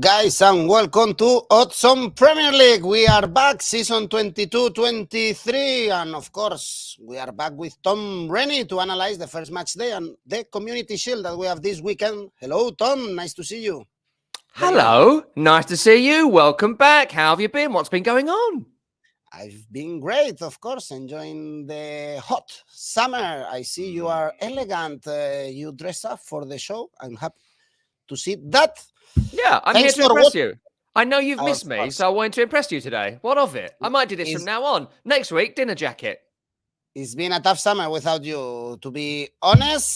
guys, and welcome to Oddspedia Premier League. We are back, season 22-23, and of course, we are back with Tom Rennie to analyze the first match day and the Community Shield that we have this weekend. Hello, Tom. Nice to see you. Hello. Nice to see you. Welcome back. How have you been? What's been going on? I've been great, of course, enjoying the hot summer. I see you are elegant. You dress up for the show. I'm happy to see that. Yeah, I'm Thanks here to for impress you. I know you've Of missed me, course. so I wanted to impress you today. What of it? I might do this from now on. Next week, dinner jacket. It's been a tough summer without you, to be honest.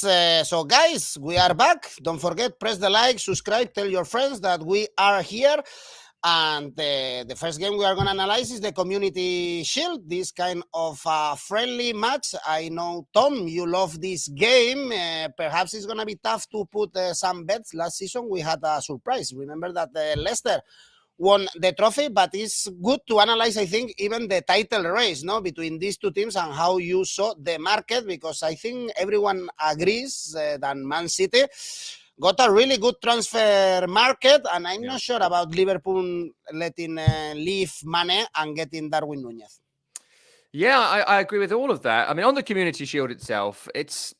So, guys, we are back. Don't forget, press the like, subscribe, tell your friends that we are here. And the first game we are going to analyze is the Community Shield, this kind of friendly match. I know, Tom, you love this game. Perhaps it's going to be tough to put some bets. Last season, we had a surprise. Remember that Leicester won the trophy, but it's good to analyze, I think, even the title race, between these two teams and how you saw the market, because I think everyone agrees that Man City got a really good transfer market, and I'm not sure about Liverpool letting leave Mane and getting Darwin Núñez. Yeah, I agree with all of that. I mean, on the Community Shield itself, it's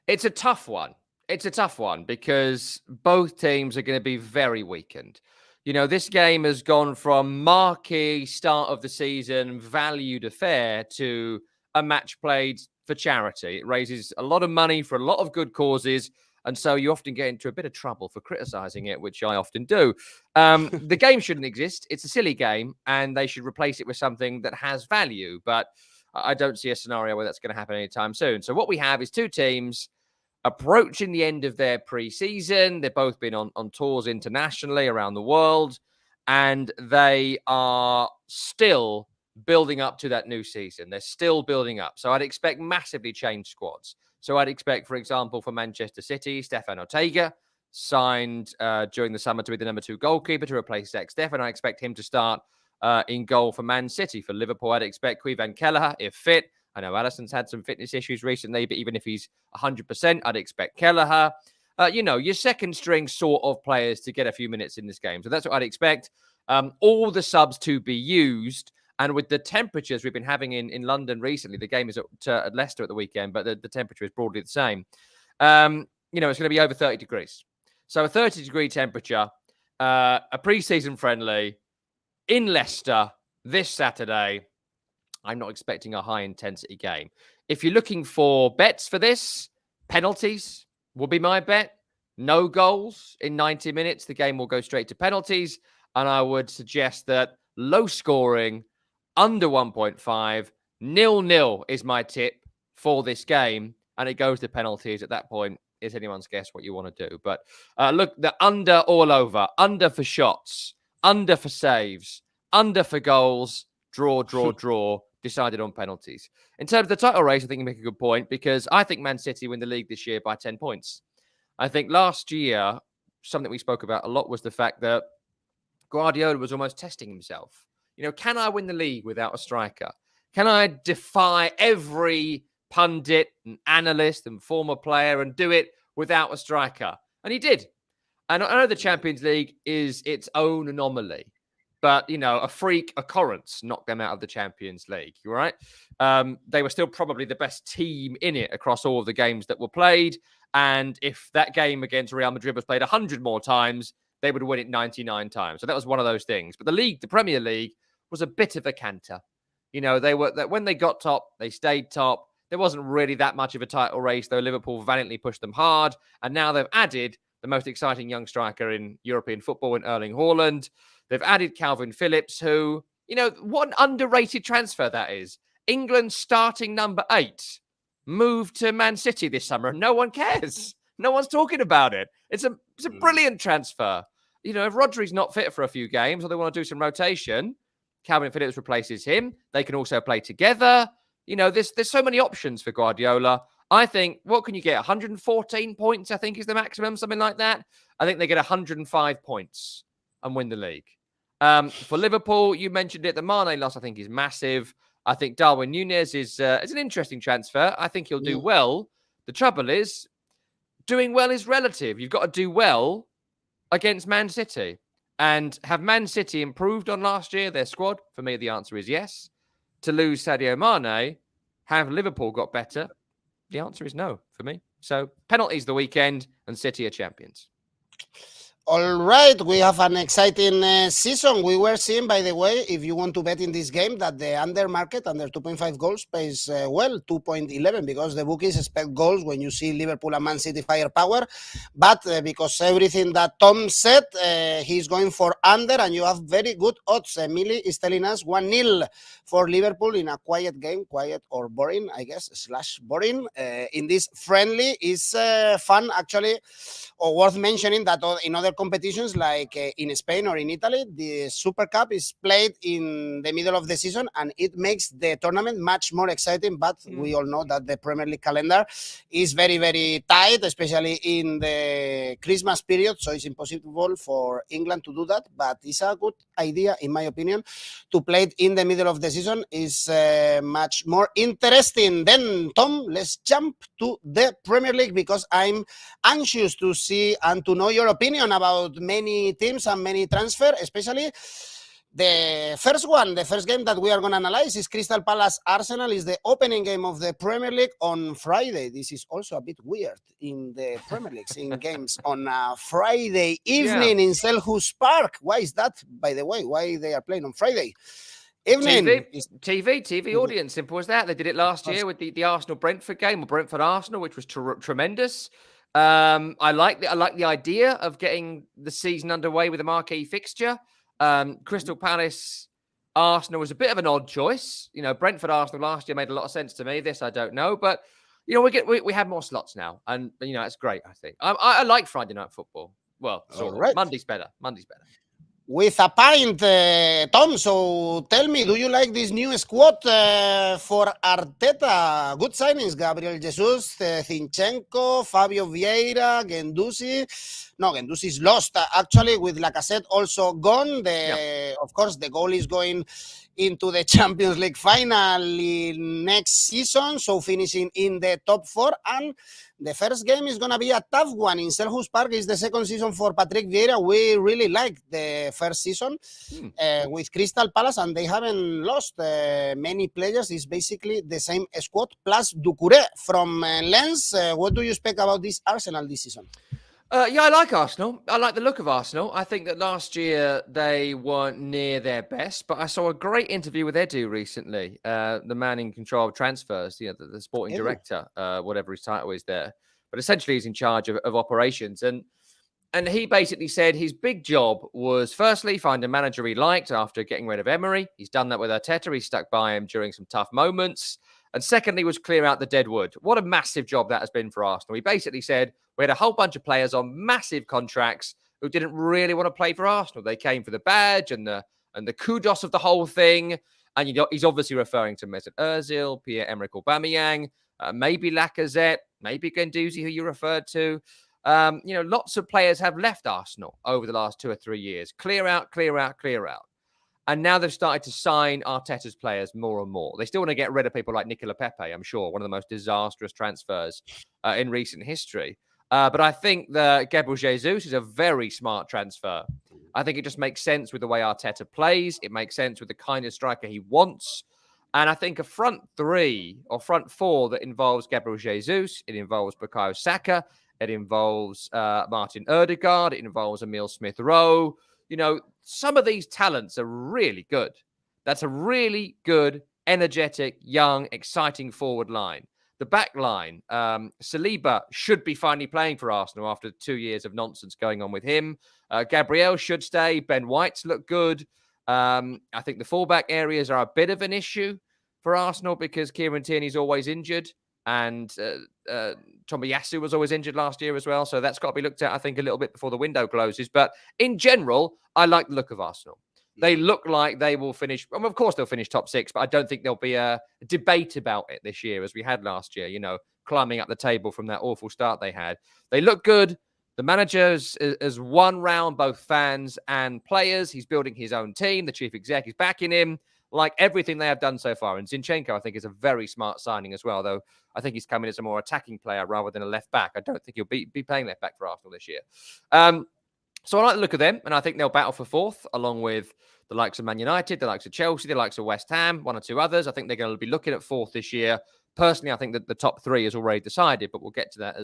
a tough one. It's a tough one because both teams are going to be very weakened. You know, this game has gone from marquee start of the season, valued affair, to a match played for charity. It raises a lot of money for a lot of good causes. And so you often get into a bit of trouble for criticizing it, which I often do. The game shouldn't exist. It's a silly game, and they should replace it with something that has value. But I don't see a scenario where that's going to happen anytime soon. So what we have is two teams approaching the end of their pre-season. They've both been on tours internationally around the world, and they are still building up to that new season. They're still building up. So I'd expect massively changed squads. So I'd expect, for example, for Manchester City, Stefan Ortega signed during the summer to be the number 2 goalkeeper to replace Zach Steffen. I expect him to start in goal for Man City. For Liverpool, I'd expect Quivan Kelleher, if fit. I know Alisson's had some fitness issues recently, but even if he's 100%, I'd expect Kelleher. Your second string sort of players to get a few minutes in this game. So that's what I'd expect. All the subs to be used. And with the temperatures we've been having in London recently, the game is at Leicester at the weekend, but the temperature is broadly the same. It's going to be over 30 degrees. So a 30-degree temperature, a pre-season friendly in Leicester this Saturday. I'm not expecting a high-intensity game. If you're looking for bets for this, penalties will be my bet. No goals in 90 minutes. The game will go straight to penalties. And I would suggest that low scoring, under 1.5, 0-0 is my tip for this game. And it goes to penalties. At that point, it's anyone's guess what you want to do. But look, the under all over. Under for shots. Under for saves. Under for goals. Draw. Decided on penalties. In terms of the title race, I think you make a good point, because I think Man City win the league this year by 10 points. I think last year, something we spoke about a lot was the fact that Guardiola was almost testing himself. Can I win the league without a striker? Can I defy every pundit and analyst and former player and do it without a striker? And he did. And I know the Champions League is its own anomaly, but, a freak occurrence knocked them out of the Champions League, right? They were still probably the best team in it across all of the games that were played. And if that game against Real Madrid was played 100 more times, they would win it 99 times. So that was one of those things. But the Premier League, was a bit of a canter. When they got top, they stayed top. There wasn't really that much of a title race, though Liverpool valiantly pushed them hard. And now they've added the most exciting young striker in European football in Erling Haaland. They've added Calvin Phillips, who, what an underrated transfer that is. England's starting number 8 moved to Man City this summer, and no one cares. No one's talking about it. It's a brilliant transfer. If Rodri's not fit for a few games or they want to do some rotation, Calvin Phillips replaces him. They can also play together. There's so many options for Guardiola. I think, what can you get? 114 points, I think, is the maximum, something like that. I think they get 105 points and win the league. For Liverpool, you mentioned it. The Mane loss, I think, is massive. I think Darwin Núñez is an interesting transfer. I think he'll do well. The trouble is, doing well is relative. You've got to do well against Man City. And have Man City improved on last year, their squad? For me, the answer is yes. To lose Sadio Mane, have Liverpool got better? The answer is no for me. So penalties the weekend and City are champions. All right, we have an exciting season. We were seeing, by the way, if you want to bet in this game, that the under market, under 2.5 goals, pays well, 2.11, because the bookies expect goals when you see Liverpool and Man City firepower. But because everything that Tom said, he's going for under, and you have very good odds. Emily is telling us 1-0 for Liverpool in a quiet game, quiet or boring, I guess, / boring. In this friendly is fun, actually, or worth mentioning that in other competitions like in Spain or in Italy, the Super Cup is played in the middle of the season, and it makes the tournament much more exciting. But we all know that the Premier League calendar is very, very tight, especially in the Christmas period. So it's impossible for England to do that. But it's a good idea, in my opinion, to play it in the middle of the season. Is much more interesting. Then, Tom, let's jump to the Premier League, because I'm anxious to see and to know your opinion about many teams and many transfer, especially the first one. The first game that we are going to analyze is Crystal Palace Arsenal. Is the opening game of the Premier League on Friday. This is also a bit weird in the Premier League, seeing games on a Friday evening in Selhurst Park. Why is that, by the way? Why they are playing on Friday evening? TV audience, simple as that. They did it last year with the Arsenal Brentford game, or Brentford Arsenal, which was tremendous. I like the idea of getting the season underway with a marquee fixture. Crystal Palace Arsenal was a bit of an odd choice. You know, Brentford Arsenal last year made a lot of sense to me. This I don't know, but you know, we have more slots now, and you know, it's great. I think I like Friday night football. Well, sort of. Right. Monday's better. With a pint, Tom. So tell me, do you like this new squad for Arteta? Good signings: Gabriel Jesus, Zinchenko, Fabio Vieira, Guendouzi. No, Guendouzi is lost, actually, with Lacazette also gone. Of course, the goal is going into the Champions League final next season, so finishing in the top 4. And the first game is going to be a tough one in Selhurst Park. It's the second season for Patrick Vieira. We really liked the first season with Crystal Palace, and they haven't lost many players. It's basically the same squad, plus Doucouré from Lens. What do you expect about this Arsenal this season? I like Arsenal. I like the look of Arsenal. I think that last year they weren't near their best, but I saw a great interview with Edu recently, the man in control of transfers, you know, the sporting director, whatever his title is there. But essentially he's in charge of operations. And he basically said his big job was, firstly, find a manager he liked after getting rid of Emery. He's done that with Arteta. He stuck by him during some tough moments. And secondly was clear out the dead wood. What a massive job that has been for Arsenal. He basically said we had a whole bunch of players on massive contracts who didn't really want to play for Arsenal. They came for the badge and the kudos of the whole thing. And you know, he's obviously referring to Mesut Ozil, Pierre-Emerick Aubameyang, maybe Lacazette, maybe Guendouzi, who you referred to. You know, lots of players have left Arsenal over the last 2 or 3 years. Clear out. And now they've started to sign Arteta's players more and more. They still want to get rid of people like Nicola Pepe, I'm sure, one of the most disastrous transfers in recent history. But I think that Gabriel Jesus is a very smart transfer. I think it just makes sense with the way Arteta plays. It makes sense with the kind of striker he wants. And I think a front 3 or front 4 that involves Gabriel Jesus, it involves Bukayo Saka, it involves Martin Odegaard, it involves Emile Smith-Rowe. You know, some of these talents are really good. That's a really good, energetic, young, exciting forward line. The back line, Saliba should be finally playing for Arsenal after 2 years of nonsense going on with him. Gabriel should stay. Ben White's look good. I think the fullback areas are a bit of an issue for Arsenal because Kieran Tierney's always injured. And Tomiyasu was always injured last year as well. So that's got to be looked at, I think, a little bit before the window closes. But in general, I like the look of Arsenal. They look like they will finish. Well, of course, they'll finish top 6, but I don't think there'll be a debate about it this year as we had last year, you know, climbing up the table from that awful start they had. They look good. The manager has won round both fans and players. He's building his own team. The chief exec is backing him. Like everything they have done so far. And Zinchenko, I think, is a very smart signing as well, though I think he's coming as a more attacking player rather than a left back. I don't think he'll be playing left back for Arsenal this year. So I like the look of them, and I think they'll battle for fourth, along with the likes of Man United, the likes of Chelsea, the likes of West Ham, one or two others. I think they're going to be looking at fourth this year. Personally, I think that the top three is already decided, but we'll get to that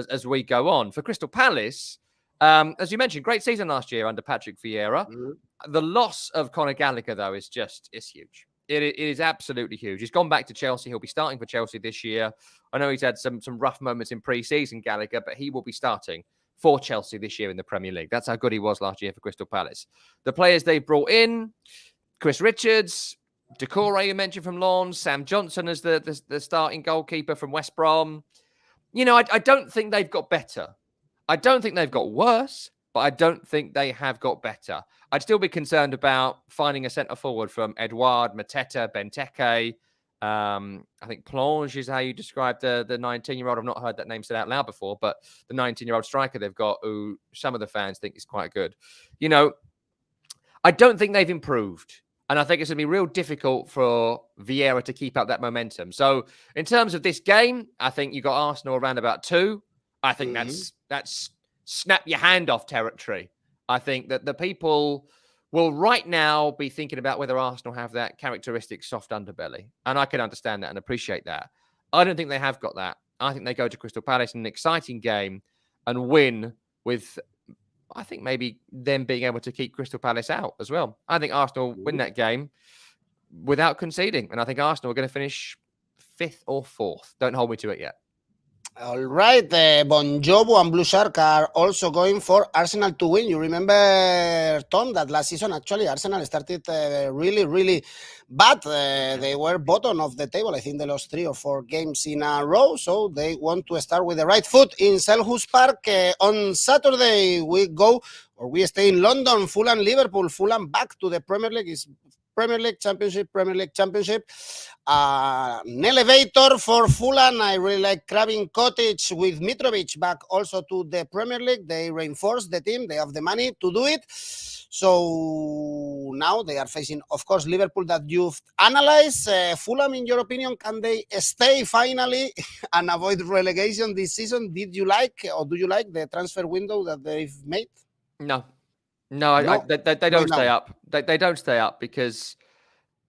as we go on. For Crystal Palace, as you mentioned, great season last year under Patrick Vieira. Mm-hmm. The loss of Conor Gallagher, though, is huge. It is absolutely huge. He's gone back to Chelsea. He'll be starting for Chelsea this year. I know he's had some rough moments in pre-season, Gallagher, but he will be starting for Chelsea this year in the Premier League. That's how good he was last year for Crystal Palace. The players they brought in, Chris Richards, Decore, you mentioned from Lens, Sam Johnson as the starting goalkeeper from West Brom. You know, I don't think they've got better. I don't think they've got worse, but I don't think they have got better. I'd still be concerned about finding a centre forward from Edouard, Mateta, Benteke. I think Plonge is how you describe the 19-year-old. I've not heard that name said out loud before, but the 19-year-old striker they've got, who some of the fans think is quite good. You know, I don't think they've improved. And I think it's going to be real difficult for Vieira to keep up that momentum. So in terms of this game, I think you got Arsenal around about 2. I think that's snap your hand off territory. I think that the people will right now be thinking about whether Arsenal have that characteristic soft underbelly. And I can understand that and appreciate that. I don't think they have got that. I think they go to Crystal Palace in an exciting game and win with, I think, maybe them being able to keep Crystal Palace out as well. I think Arsenal win that game without conceding. And I think Arsenal are going to finish 5th or 4th. Don't hold me to it yet. All right, Bon Jobu and Blue Shark are also going for Arsenal to win. You remember, Tom, that last season, actually, Arsenal started really, really bad. They were bottom of the table. I think they lost 3 or 4 games in a row, so they want to start with the right foot. In Selhurst Park, on Saturday, we stay in London, Fulham, Liverpool. Fulham back to the Premier League. Is Premier League Championship. An elevator for Fulham. I really like Craven Cottage with Mitrovic back also to the Premier League. They reinforce the team. They have the money to do it. So now they are facing, of course, Liverpool that you've analyzed. Fulham, in your opinion, can they stay finally and avoid relegation this season? Did you like, or do you like the transfer window that they've made? No, they don't stay up. They don't stay up because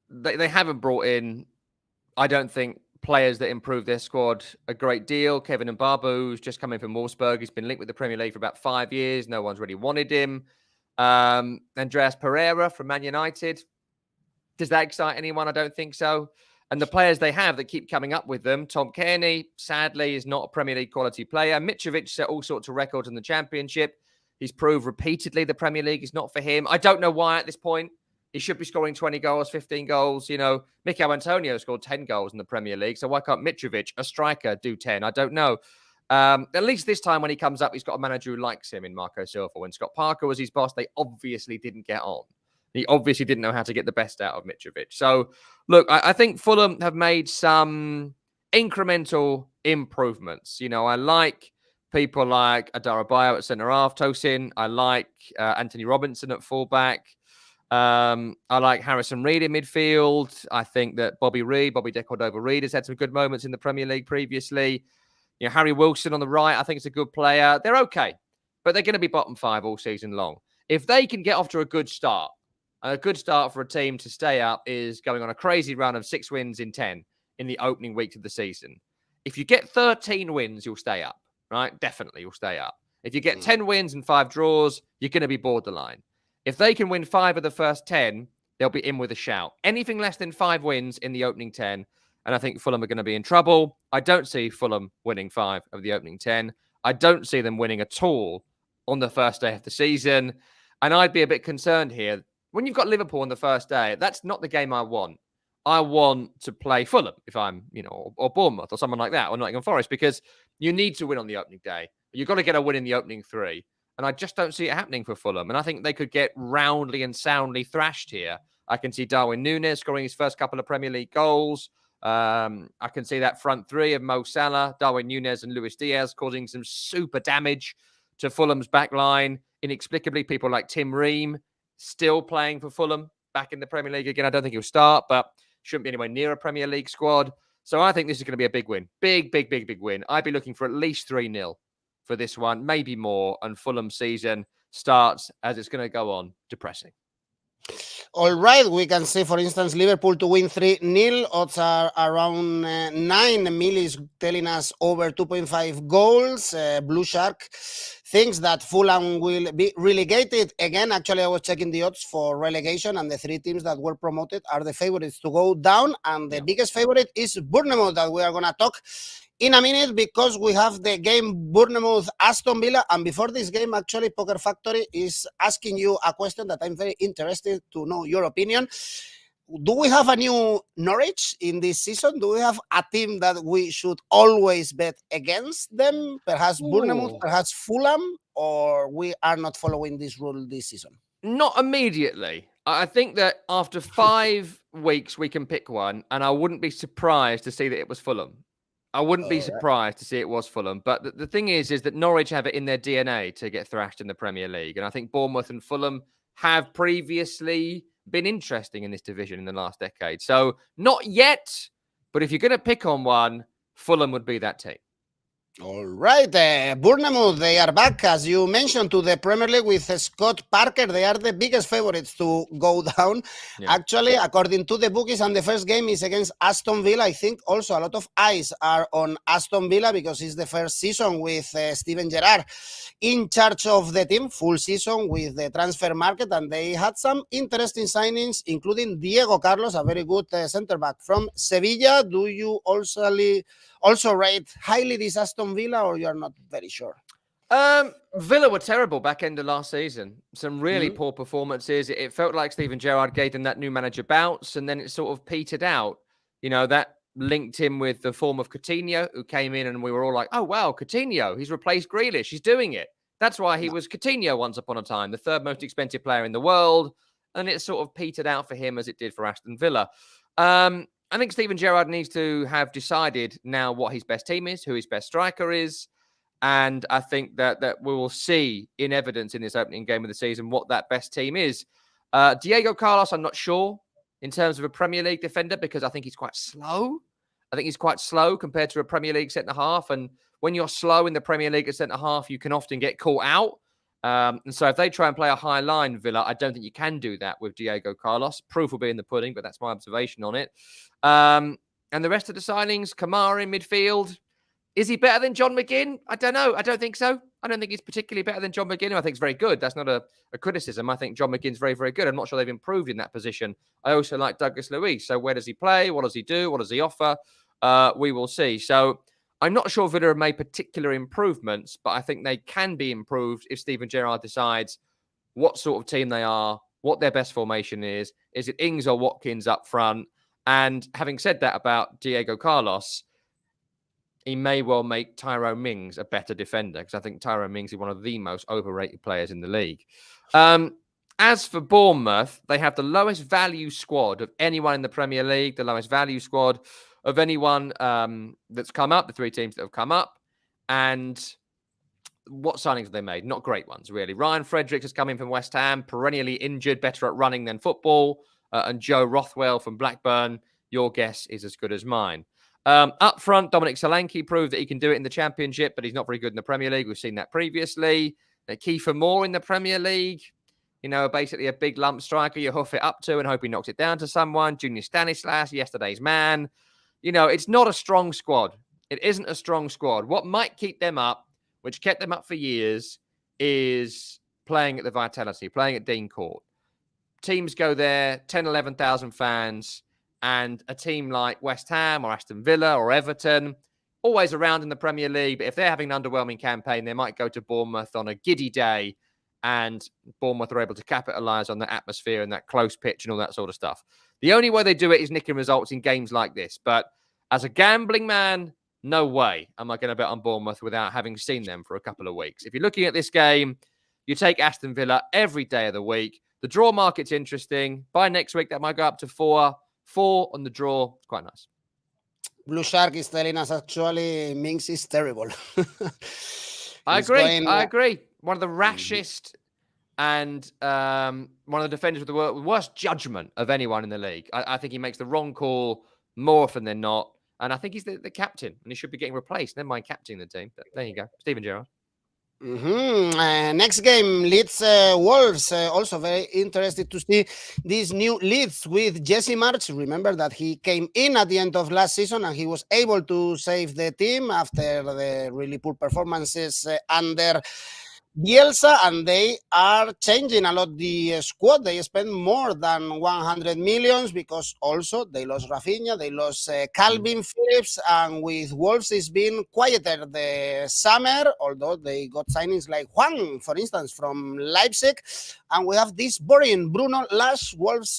they haven't brought in, I don't think, players that improve their squad a great deal. Kevin Mbabu's just coming from Wolfsburg. He's been linked with the Premier League for about 5 years. No one's really wanted him. Andreas Pereira from Man United. Does that excite anyone? I don't think so. And the players they have that keep coming up with them, Tom Kearney, sadly, is not a Premier League quality player. Mitrovic set all sorts of records in the Championship. He's proved repeatedly the Premier League is not for him. I don't know why at this point. He should be scoring 20 goals, 15 goals. You know, Mikel Antonio scored 10 goals in the Premier League. So why can't Mitrovic, a striker, do 10? I don't know. At least this time when he comes up, he's got a manager who likes him in Marco Silva. When Scott Parker was his boss, they obviously didn't get on. He obviously didn't know how to get the best out of Mitrovic. So, look, I think Fulham have made some incremental improvements. You know, I like people like Adara Bayo at centre-half, Tosin. I like Anthony Robinson at full-back. I like Harrison Reed in midfield. I think that Bobby De Cordova-Reid has had some good moments in the Premier League previously. You know, Harry Wilson on the right, I think it's a good player. They're okay, but they're going to be bottom 5 all season long. If they can get off to a good start, and a good start for a team to stay up is going on a crazy run of 6 wins in 10 in the opening weeks of the season. If you get 13 wins, you'll stay up, right? Definitely, you'll stay up. If you get 10 wins and 5 draws, you're going to be borderline. If they can win 5 of the first 10, they'll be in with a shout. Anything less than 5 wins in the opening 10, and I think Fulham are going to be in trouble. I don't see Fulham winning 5 of the opening 10. I don't see them winning at all on the first day of the season. And I'd be a bit concerned here. When you've got Liverpool on the first day, that's not the game I want. I want to play Fulham if I'm, you know, or Bournemouth or someone like that, or Nottm Forest, because you need to win on the opening day. You've got to get a win in the opening 3. And I just don't see it happening for Fulham. And I think they could get roundly and soundly thrashed here. I can see Darwin Núñez scoring his first couple of Premier League goals. I can see that front 3 of Mo Salah, Darwin Núñez and Luis Diaz causing some super damage to Fulham's back line. Inexplicably, people like Tim Ream still playing for Fulham back in the Premier League again. I don't think he'll start, but shouldn't be anywhere near a Premier League squad. So I think this is going to be a big win. Big win. I'd be looking for at least 3-0 for this one, maybe more. And Fulham's season starts, as it's going to go on, depressing. All right, we can see, for instance, Liverpool to win 3-0. Odds are around 9. Mil is telling us over 2.5 goals. Blue Shark thinks that Fulham will be relegated. Again, actually, I was checking the odds for relegation, and the 3 teams that were promoted are the favorites to go down. And the biggest favorite is Bournemouth, that we are going to talk in a minute, because we have the game Bournemouth Aston Villa. And before this game, actually, Poker Factory is asking you a question that I'm very interested to know your opinion. Do we have a new Norwich in this season? Do we have a team that we should always bet against them? Perhaps Bournemouth, perhaps Fulham, or we are not following this rule this season? Not immediately. I think that after 5 weeks, we can pick one, and I wouldn't be surprised to see that it was Fulham. I wouldn't be surprised to see it was Fulham. But the thing is that Norwich have it in their DNA to get thrashed in the Premier League. And I think Bournemouth and Fulham have previously been interesting in this division in the last decade. So not yet, but if you're going to pick on one, Fulham would be that team. All right, Bournemouth, they are back, as you mentioned, to the Premier League with Scott Parker. They are the biggest favorites to go down. Yeah. Actually, according to the bookies, and the first game is against Aston Villa. I think also a lot of eyes are on Aston Villa because it's the first season with Steven Gerrard in charge of the team, full season with the transfer market, and they had some interesting signings, including Diego Carlos, a very good centre-back from Sevilla. Do you also rate highly this Aston Villa, or you're not very sure? Villa were terrible back end of last season. Some really poor performances. It felt like Steven Gerrard gave them that new manager bounce, and then it sort of petered out. You know, that linked him with the form of Coutinho, who came in, and we were all like, oh, wow, Coutinho, he's replaced Grealish. He's doing it. That's why he was Coutinho once upon a time, the 3rd most expensive player in the world. And it sort of petered out for him as it did for Aston Villa. I think Steven Gerrard needs to have decided now what his best team is, who his best striker is. And I think that we will see in evidence in this opening game of the season what that best team is. Diego Carlos, I'm not sure in terms of a Premier League defender, because I think he's quite slow. I think he's quite slow compared to a Premier League centre-half. And when you're slow in the Premier League at centre-half, you can often get caught out. And so if they try and play a high line, Villa, I don't think you can do that with Diego Carlos. Proof will be in the pudding, but that's my observation on it. And the rest of the signings, Kamara in midfield. Is he better than John McGinn? I don't know. I don't think so. I don't think he's particularly better than John McGinn. I think he's very good. That's not a criticism. I think John McGinn's very, very good. I'm not sure they've improved in that position. I also like Douglas Luiz. So where does he play? What does he do? What does he offer? We will see. So I'm not sure Villa have made particular improvements, but I think they can be improved if Steven Gerrard decides what sort of team they are, what their best formation is. Is it Ings or Watkins up front? And having said that about Diego Carlos, he may well make Tyrone Mings a better defender, because I think Tyrone Mings is one of the most overrated players in the league. As for Bournemouth, they have the lowest value squad of anyone in the Premier League, the lowest value squad of anyone that's come up, the 3 teams that have come up. And what signings have they made? Not great ones, really. Ryan Fredericks has come in from West Ham, perennially injured, better at running than football. And Joe Rothwell from Blackburn, your guess is as good as mine. Up front, Dominic Solanke proved that he can do it in the Championship, but he's not very good in the Premier League. We've seen that previously. Kiefer Moore in the Premier League, you know, basically a big lump striker you hoof it up to and hope he knocks it down to someone. Junior Stanislas, yesterday's man. You know, it's not a strong squad. It isn't a strong squad. What might keep them up, which kept them up for years, is playing at the Vitality, playing at Dean Court. Teams go there, 10, 11,000 fans, and a team like West Ham or Aston Villa or Everton, always around in the Premier League, but if they're having an underwhelming campaign, they might go to Bournemouth on a giddy day, and Bournemouth are able to capitalise on the atmosphere and that close pitch and all that sort of stuff. The only way they do it is nicking results in games like this. But as a gambling man, no way am I going to bet on Bournemouth without having seen them for a couple of weeks. If you're looking at this game, you take Aston Villa every day of the week. The draw market's interesting. By next week, that might go up to 4 on the draw. It's quite nice. Blue Shark is telling us actually Mings is terrible. I agree. One of the rashest and one of the defenders with the worst judgment of anyone in the league. I think he makes the wrong call more often than not. And I think he's the captain, and he should be getting replaced. Never mind captaining the team. But there you go. Steven Gerrard. Next game, Leeds Wolves. Also very interested to see this new Leeds with Jesse March. Remember that he came in at the end of last season and he was able to save the team after the really poor performances under Bielsa, and they are changing a lot the squad. They spend more than 100 millions because also they lost Rafinha, they lost Calvin Phillips, and with Wolves it's been quieter the summer, although they got signings like Juan, for instance, from Leipzig, and we have this boring Bruno Lage. Wolves,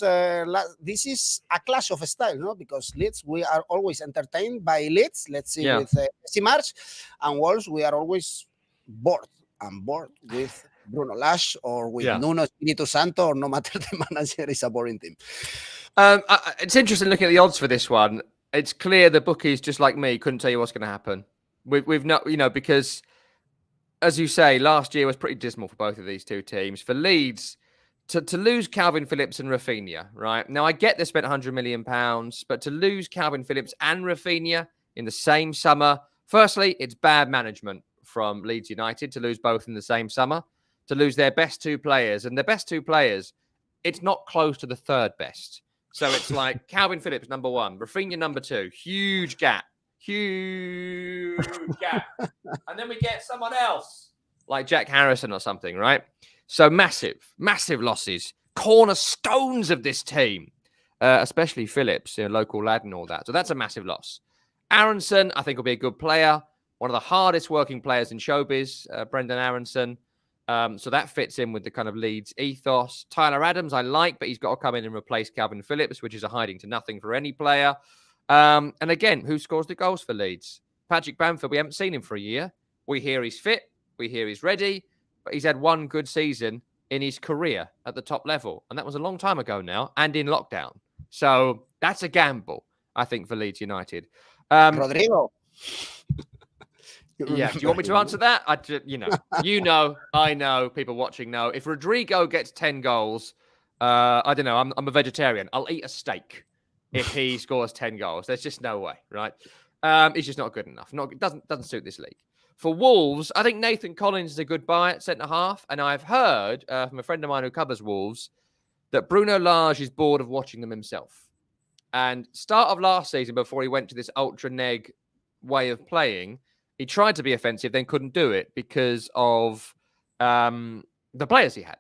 this is a clash of style, no? Because Leeds, we are always entertained by Leeds. Let's see with Jesse March, and Wolves, we are always bored. I'm bored with Bruno Lage or with Nuno Espirito Santo, or no matter the manager, is a boring team. It's interesting looking at the odds for this one. It's clear the bookies, just like me, couldn't tell you what's going to happen. We've not, because as you say, last year was pretty dismal for both of these two teams. For Leeds, to lose Calvin Phillips and Rafinha, right? Now, I get they spent £100 million, but to lose Calvin Phillips and Rafinha in the same summer, firstly, it's bad management from Leeds United to lose both in the same summer, to lose their best two players. And their best two players, it's not close to the third best. So it's like Calvin Phillips, number one, Rafinha, number two. Huge gap. And then we get someone else, like Jack Harrison or something, right? So massive losses. Cornerstones of this team, especially Phillips, local lad and all that. So that's a massive loss. Aronson, I think, will be a good player. One of the hardest working players in showbiz, Brendan Aronson. So that fits in with the kind of Leeds ethos. Tyler Adams, I like, but he's got to come in and replace Calvin Phillips, which is a hiding to nothing for any player. And again, who scores the goals for Leeds? Patrick Bamford, we haven't seen him for a year. We hear he's fit. We hear he's ready. But he's had one good season in his career at the top level. And that was a long time ago now and in lockdown. So that's a gamble, I think, for Leeds United. Rodrigo. Yeah, do you want me to answer that? I know, people watching know. If Rodrigo gets 10 goals, I don't know, I'm a vegetarian. I'll eat a steak if he scores 10 goals. There's just no way, right? He's just not good enough. Doesn't suit this league. For Wolves, I think Nathan Collins is a good buy at centre-half, and I've heard from a friend of mine who covers Wolves that Bruno Lage is bored of watching them himself. And start of last season, before he went to this ultra-neg way of playing, he tried to be offensive, then couldn't do it because of the players he had.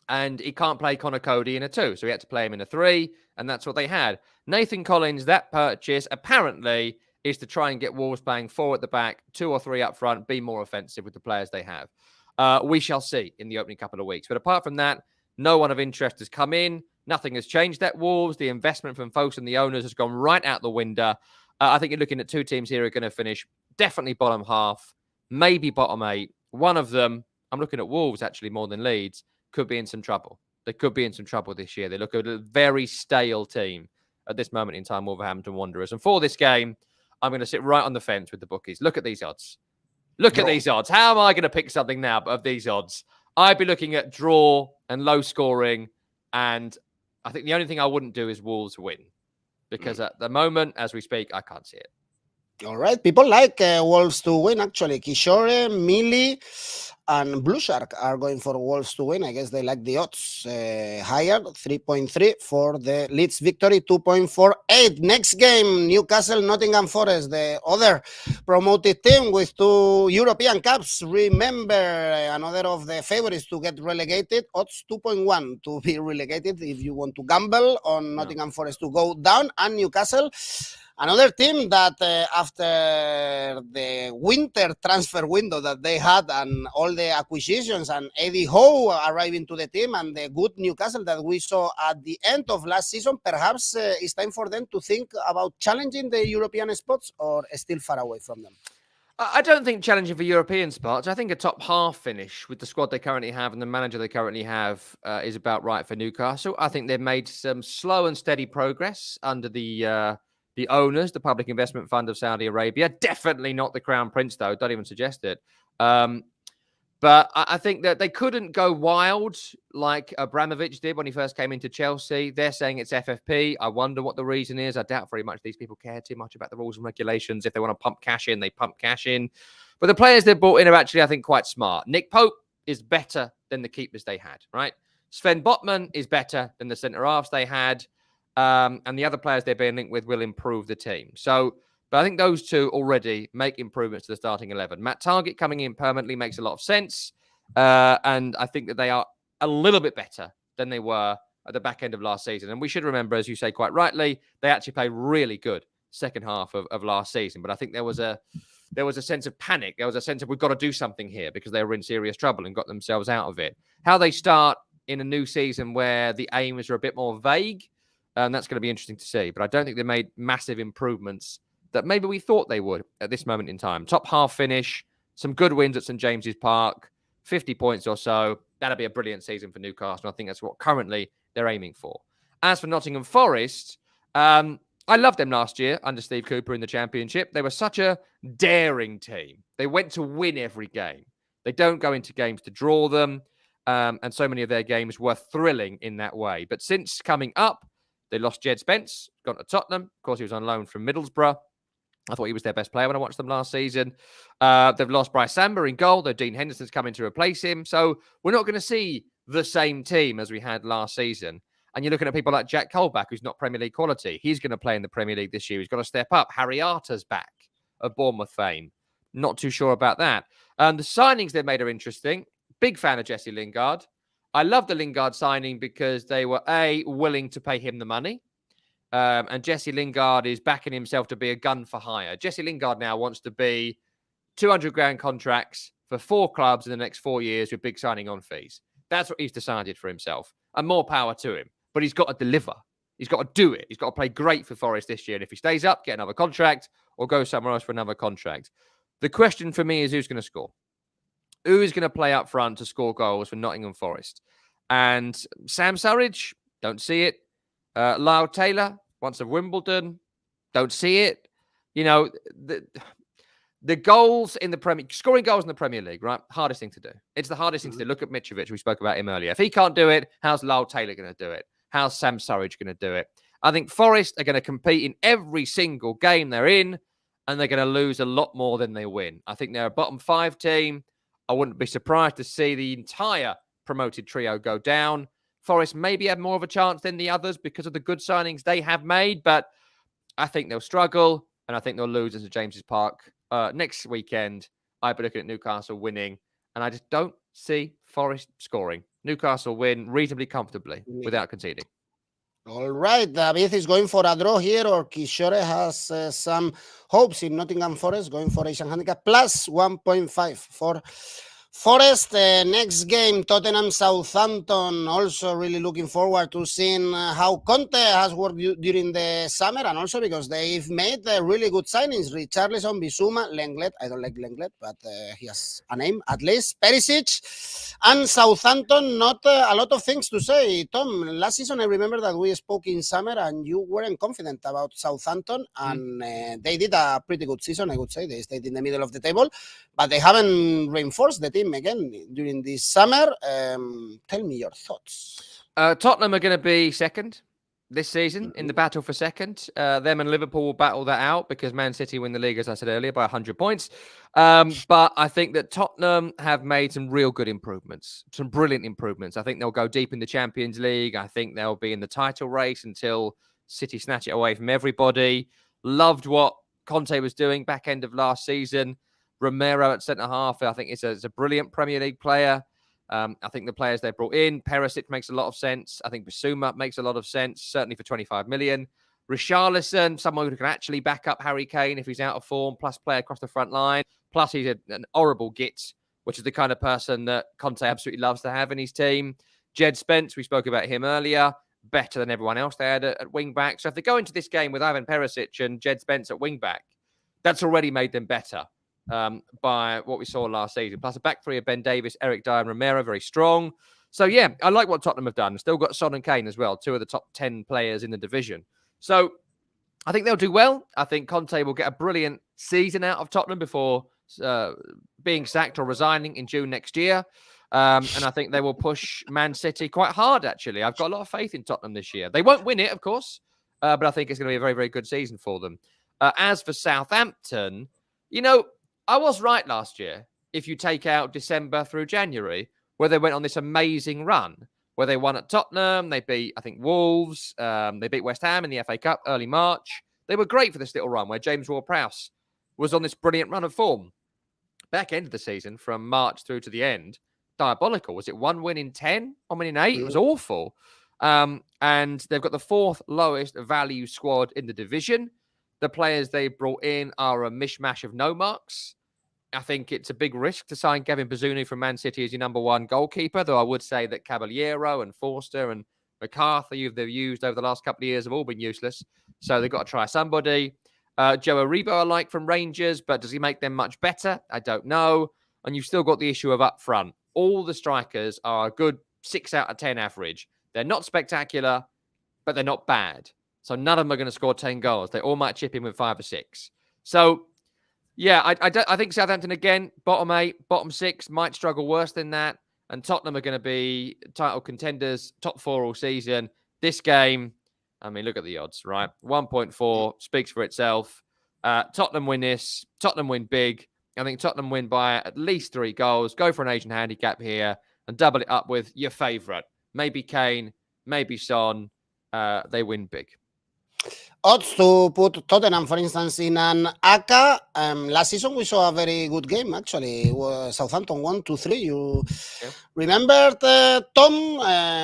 And he can't play Connor Cody in a 2, so he had to play him in a 3, and that's what they had. Nathan Collins, that purchase, apparently, is to try and get Wolves playing 4 at the back, 2 or 3 up front, be more offensive with the players they have. We shall see in the opening couple of weeks. But apart from that, no one of interest has come in. Nothing has changed at Wolves. The investment from folks and the owners has gone right out the window. I think you're looking at two teams here who are going to finish definitely bottom half, maybe bottom 8. One of them, I'm looking at Wolves actually more than Leeds, could be in some trouble. They could be in some trouble this year. They look at a very stale team at this moment in time, Wolverhampton Wanderers. And for this game, I'm going to sit right on the fence with the bookies. Look at these odds. Look at these odds. How am I going to pick something now of these odds? I'd be looking at draw and low scoring. And I think the only thing I wouldn't do is Wolves win. Because at the moment, as we speak, I can't see it. All right. People like Wolves to win, actually. Kishore, Mili, and Blue Shark are going for Wolves to win. I guess they like the odds higher, 3.3 for the Leeds victory, 2.48. Next game, Newcastle, Nottm Forest, the other promoted team with 2 European Cups. Remember, another of the favorites to get relegated, odds 2.1 to be relegated if you want to gamble on Nottm Forest to go down, and Newcastle. Another team that after the winter transfer window that they had and all the acquisitions and Eddie Howe arriving to the team and the good Newcastle that we saw at the end of last season, perhaps it's time for them to think about challenging the European spots, or still far away from them? I don't think challenging for European spots. I think a top half finish with the squad they currently have and the manager they currently have is about right for Newcastle. I think they've made some slow and steady progress under the owners, the Public Investment Fund of Saudi Arabia. Definitely not the Crown Prince, though. Don't even suggest it. But I think that they couldn't go wild like Abramovich did when he first came into Chelsea. They're saying it's FFP. I wonder what the reason is. I doubt very much these people care too much about the rules and regulations. If they want to pump cash in, they pump cash in. But the players they've brought in are actually, I think, quite smart. Nick Pope is better than the keepers they had, right? Sven Botman is better than the centre-halves they had. And the other players they're being linked with will improve the team. But I think those two already make improvements to the starting 11. Matt Targett coming in permanently makes a lot of sense. And I think that they are a little bit better than they were at the back end of last season. And we should remember, as you say quite rightly, they actually played really good second half of last season. But I think there was a sense of panic. There was a sense of we've got to do something here because they were in serious trouble and got themselves out of it. How they start in a new season where the aims are a bit more vague, that's going to be interesting to see. But I don't think they made massive improvements that maybe we thought they would at this moment in time. Top half finish, some good wins at St. James's Park, 50 points or so. That'll be a brilliant season for Newcastle. I think that's what currently they're aiming for. As for Nottingham Forest, I loved them last year under Steve Cooper in the Championship. They were such a daring team. They went to win every game. They don't go into games to draw them. And so many of their games were thrilling in that way. But since coming up, they lost Jed Spence, gone to Tottenham. Of course, he was on loan from Middlesbrough. I thought he was their best player when I watched them last season. They've lost Bryce Samba in goal, though Dean Henderson's coming to replace him. So we're not going to see the same team as we had last season. And you're looking at people like Jack Colback, who's not Premier League quality. He's going to play in the Premier League this year. He's got to step up. Harry Arter's back of Bournemouth fame. Not too sure about that. The signings they've made are interesting. Big fan of Jesse Lingard. I love the Lingard signing because they were, willing to pay him the money. And Jesse Lingard is backing himself to be a gun for hire. Jesse Lingard now wants to be 200 grand contracts for 4 clubs in the next 4 years with big signing on fees. That's what he's decided for himself. And more power to him. But he's got to deliver. He's got to do it. He's got to play great for Forest this year. And if he stays up, get another contract or go somewhere else for another contract. The question for me is who's going to score? Who is going to play up front to score goals for Nottingham Forest? And Sam Surridge, don't see it. Lyle Taylor, once of Wimbledon, don't see it. You know, the goals in the scoring goals in the Premier League, right? Hardest thing to do. It's the hardest thing to do. Look at Mitrovic. We spoke about him earlier. If he can't do it, how's Lyle Taylor going to do it? How's Sam Surridge going to do it? I think Forest are going to compete in every single game they're in, and they're going to lose a lot more than they win. I think they're a bottom 5 team. I wouldn't be surprised to see the entire promoted trio go down. Forest maybe have more of a chance than the others because of the good signings they have made, but I think they'll struggle, and I think they'll lose at St. James's Park next weekend. I'd be looking at Newcastle winning, and I just don't see Forest scoring. Newcastle win reasonably comfortably without conceding. All right, David is going for a draw here, or Kishore has some hopes in Nottingham Forest, going for Asian handicap plus 1.5 for Forest. Next game, Tottenham Southampton. Also really looking forward to seeing how Conte has worked during the summer, and also because they've made really good signings. Richarlison, Bissouma, Lenglet. I don't like Lenglet, but he has a name at least. Perisic. And Southampton, not a lot of things to say. Tom, last season I remember that we spoke in summer and you weren't confident about Southampton, and they did a pretty good season, I would say. They stayed in the middle of the table, but they haven't reinforced the team again during this summer. Tell me your thoughts. Tottenham are going to be second this season in the battle for second. Them and Liverpool will battle that out because Man City win the league, as I said earlier, by 100 points. But I think that Tottenham have made some real good improvements, some brilliant improvements. I think they'll go deep in the Champions League. I think they'll be in the title race until City snatch it away from everybody. Loved what Conte was doing back end of last season. Romero at centre-half, I think is a brilliant Premier League player. I think the players they brought in, Perisic makes a lot of sense. I think Bissouma makes a lot of sense, certainly for 25 million. Richarlison, someone who can actually back up Harry Kane if he's out of form, plus play across the front line. Plus, he's an horrible git, which is the kind of person that Conte absolutely loves to have in his team. Jed Spence, we spoke about him earlier, better than everyone else they had at wing-back. So if they go into this game with Ivan Perisic and Jed Spence at wing-back, that's already made them better. By what we saw last season. Plus a back three of Ben Davis, Eric Dyer and Romero, very strong. So yeah, I like what Tottenham have done. Still got Son and Kane as well, 2 of the top 10 players in the division. So I think they'll do well. I think Conte will get a brilliant season out of Tottenham before being sacked or resigning in June next year. And I think they will push Man City quite hard, actually. I've got a lot of faith in Tottenham this year. They won't win it, of course, but I think it's going to be a very, very good season for them. As for Southampton, I was right last year, if you take out December through January, where they went on this amazing run, where they won at Tottenham, they beat, I think, Wolves, they beat West Ham in the FA Cup early March. They were great for this little run where James Ward-Prowse was on this brilliant run of form. Back end of the season, from March through to the end, diabolical. Was it 1 win in 10? 1 win in 8? It was awful. And they've got the 4th lowest value squad in the division. The players they brought in are a mishmash of no marks. I think it's a big risk to sign Kevin Bazunu from Man City as your number 1 goalkeeper, though I would say that Caballero and Forster and McCarthy, who they've used over the last couple of years, have all been useless. So they've got to try somebody. Joe Aribo I like from Rangers, but does he make them much better? I don't know. And you've still got the issue of up front. All the strikers are a good 6 out of 10 average. They're not spectacular, but they're not bad. So none of them are going to score 10 goals. They all might chip in with 5 or 6. So, yeah, I think Southampton, again, bottom 8, bottom 6, might struggle worse than that. And Tottenham are going to be title contenders, top 4 all season. This game, I mean, look at the odds, right? 1.4 speaks for itself. Tottenham win this. Tottenham win big. I think Tottenham win by at least 3 goals. Go for an Asian handicap here and double it up with your favourite. Maybe Kane, maybe Son. They win big. Odds to put Tottenham, for instance, in an ACCA. Last season we saw a very good game, actually. Southampton 1-3. You remembered, Tom,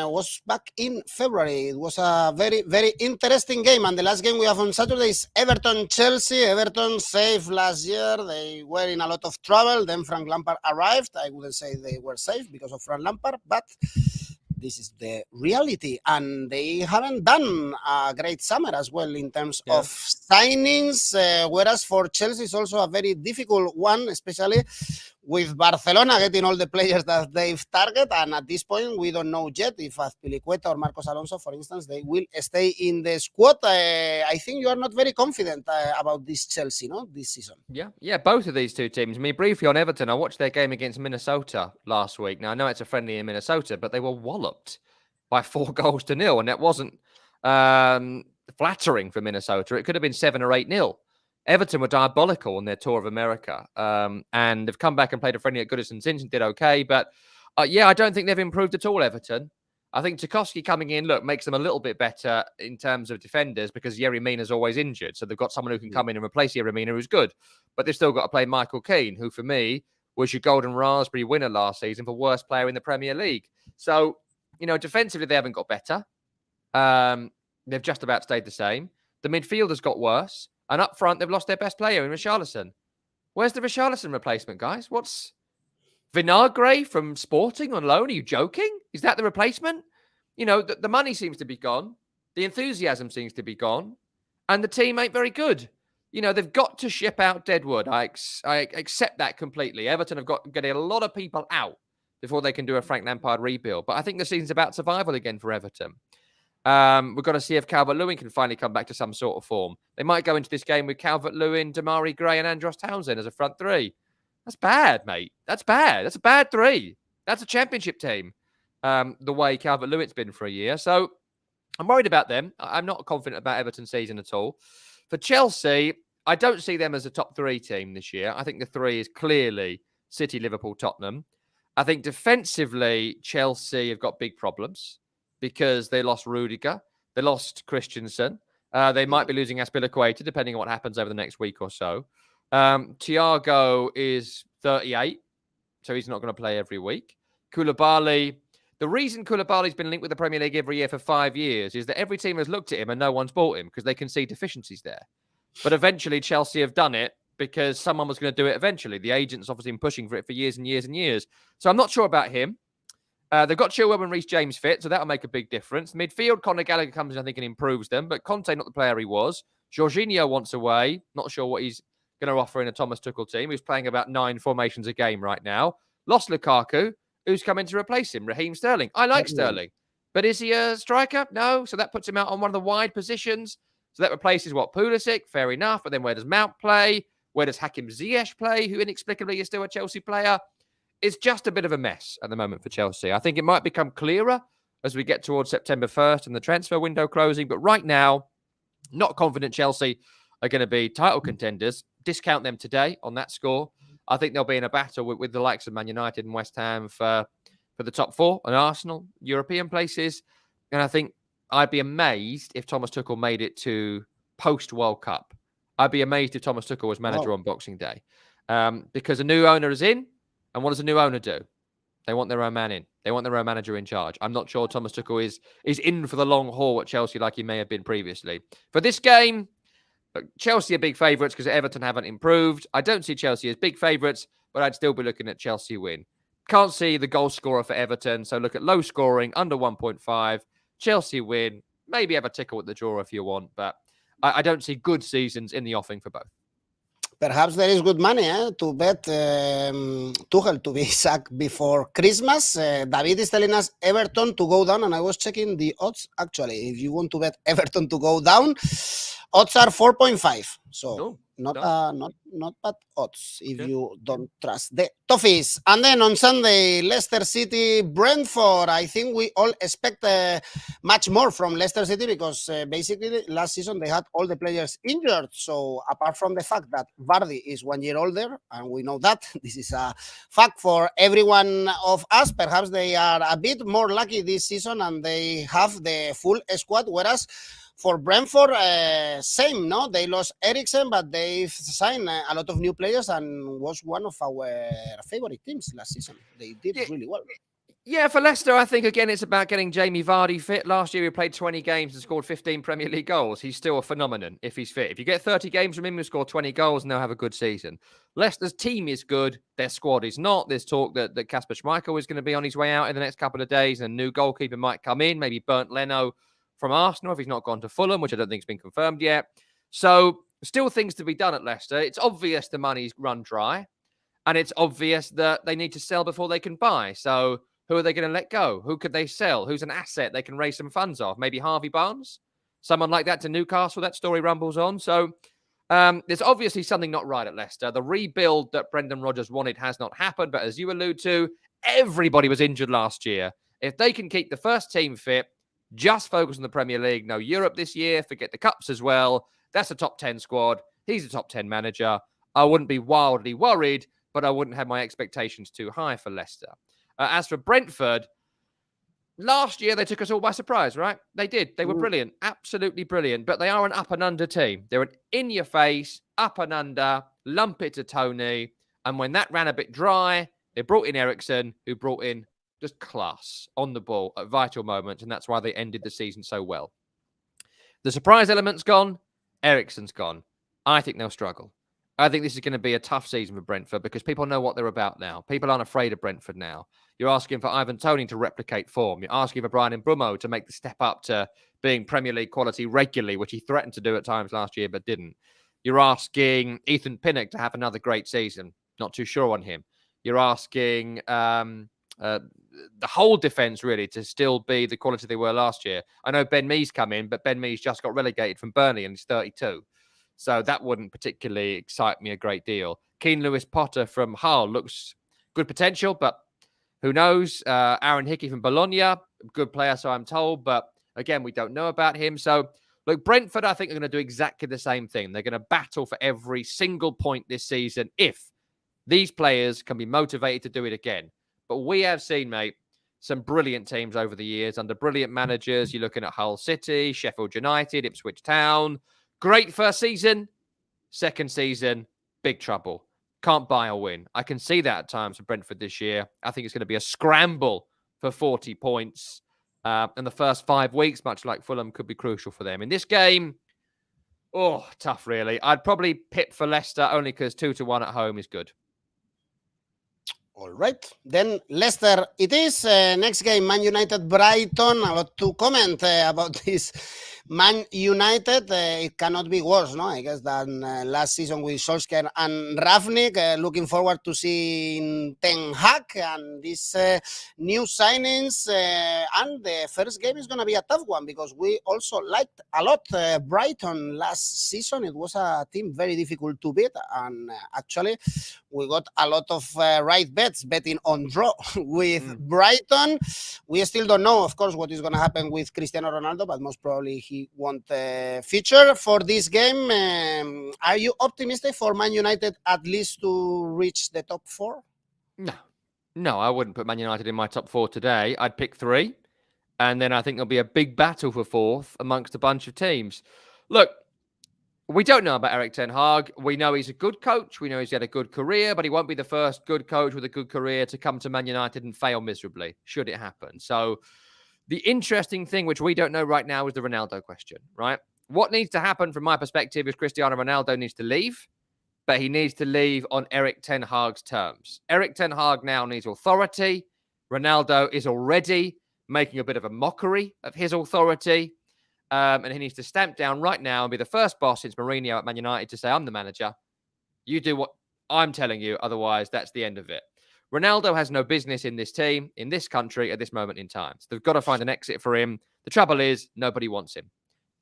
was back in February. It was a very, very interesting game. And the last game we have on Saturday is Everton-Chelsea. Everton safe last year. They were in a lot of trouble. Then Frank Lampard arrived. I wouldn't say they were safe because of Frank Lampard, but this is the reality, and they haven't done a great summer as well in terms of signings, whereas for Chelsea it's also a very difficult one, especially with Barcelona getting all the players that they've targeted, and at this point we don't know yet if Azpilicueta or Marcos Alonso, for instance, they will stay in the squad. I think you are not very confident about this Chelsea, no, this season. Yeah, both of these two teams. I mean, briefly on Everton, I watched their game against Minnesota last week. Now, I know it's a friendly in Minnesota, but they were walloped by 4-0, and that wasn't flattering for Minnesota. It could have been 7 or 8-0. Everton were diabolical on their tour of America, and they've come back and played a friendly at Goodison since and did okay. But I don't think they've improved at all, Everton. I think Tarkowski coming in, makes them a little bit better in terms of defenders because Yerry Mina's always injured. So they've got someone who can come in and replace Yerry Mina, who's good. But they've still got to play Michael Keane, who for me was your Golden Raspberry winner last season for worst player in the Premier League. So, defensively, they haven't got better. They've just about stayed the same. The midfield has got worse. And up front, they've lost their best player in Richarlison. Where's the Richarlison replacement, guys? What's Vinagre from Sporting on loan? Are you joking? Is that the replacement? The money seems to be gone. The enthusiasm seems to be gone. And the team ain't very good. They've got to ship out Deadwood. I accept that completely. Everton have got to get a lot of people out before they can do a Frank Lampard rebuild. But I think the season's about survival again for Everton. We've got to see if Calvert-Lewin can finally come back to some sort of form. They might go into this game with Calvert-Lewin, Damari Gray and Andros Townsend as a front 3. That's bad, mate. That's bad. That's a bad 3. That's a championship team, the way Calvert-Lewin's been for a year. So I'm worried about them. I'm not confident about Everton's season at all. For Chelsea, I don't see them as a top 3 team this year. I think the 3 is clearly City, Liverpool, Tottenham. I think defensively, Chelsea have got big problems because they lost Rudiger, they lost Christensen, they might be losing Azpilicueta, depending on what happens over the next week or so. Thiago is 38, so he's not going to play every week. Koulibaly, the reason Koulibaly's been linked with the Premier League every year for 5 years is that every team has looked at him and no one's bought him because they can see deficiencies there. But eventually Chelsea have done it because someone was going to do it eventually. The agent's obviously been pushing for it for years and years and years. So I'm not sure about him. They've got Chilwell and Reece James fit, so that'll make a big difference. Midfield, Conor Gallagher comes in, I think, and improves them, but Conte not the player he was. Jorginho wants away. Not sure what he's going to offer in a Thomas Tuchel team. He's playing about 9 formations a game right now. Lost Lukaku, who's come in to replace him, Raheem Sterling. I like Sterling, but is he a striker? No, so that puts him out on one of the wide positions. So that replaces Pulisic, fair enough, but then where does Mount play? Where does Hakim Ziyech play, who inexplicably is still a Chelsea player? It's just a bit of a mess at the moment for Chelsea. I think it might become clearer as we get towards September 1st and the transfer window closing. But right now, not confident Chelsea are going to be title contenders. Discount them today on that score. I think they'll be in a battle with the likes of Man United and West Ham for the top four, and Arsenal, European places. And I think I'd be amazed if Thomas Tuchel made it to post-World Cup. I'd be amazed if Thomas Tuchel was manager on Boxing Day. Because a new owner is in, and what does a new owner do? They want their own man in. They want their own manager in charge. I'm not sure Thomas Tuchel is in for the long haul at Chelsea like he may have been previously. For this game, Chelsea are big favourites because Everton haven't improved. I don't see Chelsea as big favourites, but I'd still be looking at Chelsea win. Can't see the goal scorer for Everton, so look at low scoring, under 1.5. Chelsea win. Maybe have a tickle at the draw if you want, but I don't see good seasons in the offing for both. Perhaps there is good money to bet Tuchel to be sacked before Christmas. David is telling us Everton to go down, and I was checking the odds, actually. If you want to bet Everton to go down, odds are 4.5. So not bad odds if you don't trust the Toffees. And then on Sunday, Leicester City, Brentford. I think we all expect much more from Leicester City because basically last season they had all the players injured. So apart from the fact that Vardy is 1 year older, and we know that this is a fact for every one of us, perhaps they are a bit more lucky this season and they have the full squad, whereas for Brentford, same, no? They lost Eriksen, but they've signed a lot of new players and was one of our favorite teams last season. They did really well. Yeah, for Leicester, I think, again, it's about getting Jamie Vardy fit. Last year, he played 20 games and scored 15 Premier League goals. He's still a phenomenon if he's fit. If you get 30 games from him, he'll score 20 goals and they'll have a good season. Leicester's team is good. Their squad is not. There's talk that Kasper Schmeichel is going to be on his way out in the next couple of days and a new goalkeeper might come in, maybe Bernd Leno from Arsenal if he's not gone to Fulham, which I don't think has been confirmed yet. So still things to be done at Leicester. It's obvious the money's run dry and it's obvious that they need to sell before they can buy. So who are they going to let go? Who could they sell? Who's an asset they can raise some funds off? Maybe Harvey Barnes? Someone like that to Newcastle. That story rumbles on. So there's obviously something not right at Leicester. The rebuild that Brendan Rodgers wanted has not happened. But as you allude to, everybody was injured last year. If they can keep the first team fit, just focus on the Premier League, no Europe this year, forget the Cups as well. That's a top 10 squad. He's a top 10 manager. I wouldn't be wildly worried, but I wouldn't have my expectations too high for Leicester. As for Brentford, last year they took us all by surprise, right? They did. They were brilliant, absolutely brilliant, but they are an up and under team. They're an in-your-face, up and under, lump it to Tony, and when that ran a bit dry, they brought in Eriksen, who brought in just class on the ball at vital moments, and that's why they ended the season so well. The surprise element's gone. Eriksen's gone. I think they'll struggle. I think this is going to be a tough season for Brentford because people know what they're about now. People aren't afraid of Brentford now. You're asking for Ivan Toney to replicate form. You're asking for Brian Mbeumo to make the step up to being Premier League quality regularly, which he threatened to do at times last year but didn't. You're asking Ethan Pinnock to have another great season. Not too sure on him. You're asking the whole defence, really, to still be the quality they were last year. I know Ben Mee's come in, but Ben Mee's just got relegated from Burnley and he's 32. So that wouldn't particularly excite me a great deal. Keane Lewis-Potter from Hull looks good potential, but who knows? Aaron Hickey from Bologna, good player, so I'm told. But again, we don't know about him. So look, Brentford, I think, are going to do exactly the same thing. They're going to battle for every single point this season if these players can be motivated to do it again. But we have seen, mate, some brilliant teams over the years under brilliant managers. You're looking at Hull City, Sheffield United, Ipswich Town. Great first season. Second season, big trouble. Can't buy or win. I can see that at times for Brentford this year. I think it's going to be a scramble for 40 points. And the first 5 weeks, much like Fulham, could be crucial for them. In this game, tough, really. I'd probably pip for Leicester only because 2-1 at home is good. All right, then Leicester it is. Next game, Man United, Brighton. I want to comment about this Man United, it cannot be worse, no? I guess than last season with Solskjaer and Rangnick. Looking forward to seeing Ten Hag and these new signings. And the first game is going to be a tough one because we also liked a lot Brighton last season. It was a team very difficult to beat, and actually we got a lot of right bets betting on draw with Brighton. We still don't know, of course, what is going to happen with Cristiano Ronaldo, but most probably he won't feature for this game. Are you optimistic for Man United at least to reach the top 4? No, I wouldn't put Man United in my top 4 today. I'd pick 3, and then I think there'll be a big battle for 4th amongst a bunch of teams. Look, we don't know about Erik Ten Hag. We know he's a good coach. We know he's had a good career, but he won't be the first good coach with a good career to come to Man United and fail miserably, should it happen. So the interesting thing, which we don't know right now, is the Ronaldo question, right? What needs to happen from my perspective is Cristiano Ronaldo needs to leave, but he needs to leave on Erik Ten Hag's terms. Erik Ten Hag now needs authority. Ronaldo is already making a bit of a mockery of his authority. And he needs to stamp down right now and be the first boss since Mourinho at Man United to say, I'm the manager. You do what I'm telling you. Otherwise, that's the end of it. Ronaldo has no business in this team, in this country, at this moment in time. So they've got to find an exit for him. The trouble is, nobody wants him.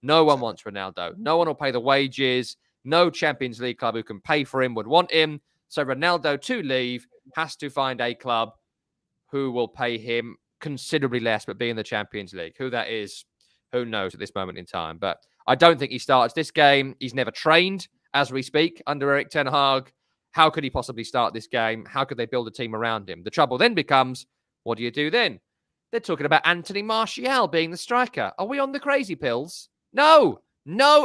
No one wants Ronaldo. No one will pay the wages. No Champions League club who can pay for him would want him. So Ronaldo, to leave, has to find a club who will pay him considerably less, but be in the Champions League. Who that is, who knows at this moment in time. But I don't think he starts this game. He's never trained, as we speak, under Erik Ten Hag. How could he possibly start this game? How could they build a team around him? The trouble then becomes, what do you do then? They're talking about Anthony Martial being the striker. Are we on the crazy pills? No,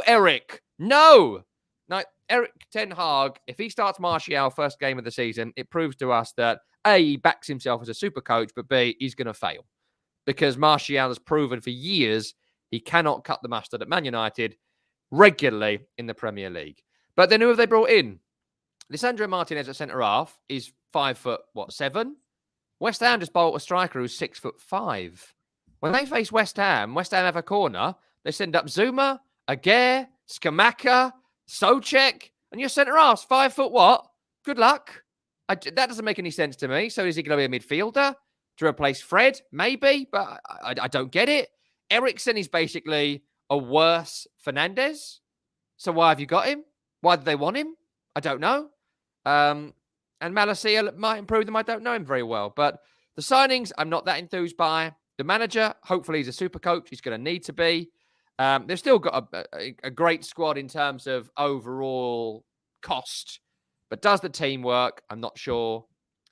Eric, no. Now, Erik Ten Hag, if he starts Martial first game of the season, it proves to us that A, he backs himself as a super coach, but B, he's going to fail. Because Martial has proven for years he cannot cut the mustard at Man United regularly in the Premier League. But then who have they brought in? Lisandro Martinez at centre-half is 5'7". West Ham just bought a striker who's 6'5". When they face West Ham have a corner, they send up Zuma, Aguirre, Skamaka, Soucek, and your centre-half's 5 foot what? Good luck. That doesn't make any sense to me. So is he going to be a midfielder to replace Fred? Maybe, but I don't get it. Eriksen is basically a worse Fernandes. So why have you got him? Why do they want him? I don't know. And Malacia might improve them. I don't know him very well. But the signings, I'm not that enthused by. The manager, hopefully he's a super coach. He's going to need to be. They've still got a great squad in terms of overall cost. But does the team work? I'm not sure.